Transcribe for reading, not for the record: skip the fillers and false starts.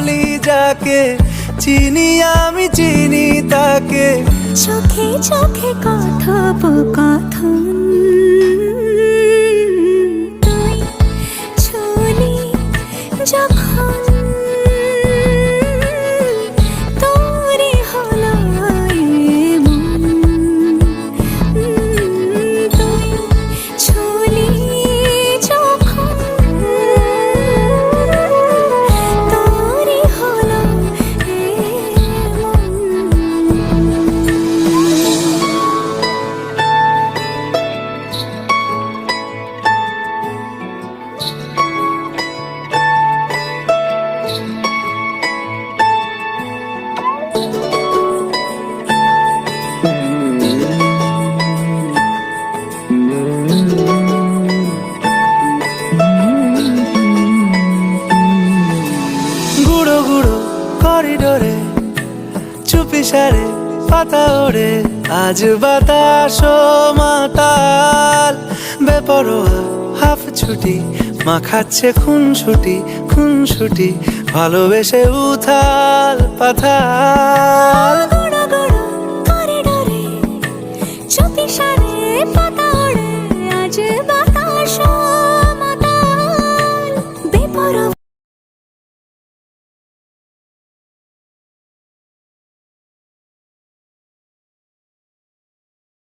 বলি যাকে, চিনি আমি চিনি তাকে। চোখে চোখে কথোপকথন, তুই ছুলি যখন তোরে হলো এমন, তুই ছুলি যখন তোরে হলো এমন। গুঁড়ো গুঁড়ো করিডোরে চুপি সারে পাতা ওড়ে, আজ বাতাস মাতাল বেপরোয়া হাফ ছুটি, মাখাচ্ছে খুনসুটি খুনসুটি, ভালোবেসে উথাল পাথাল।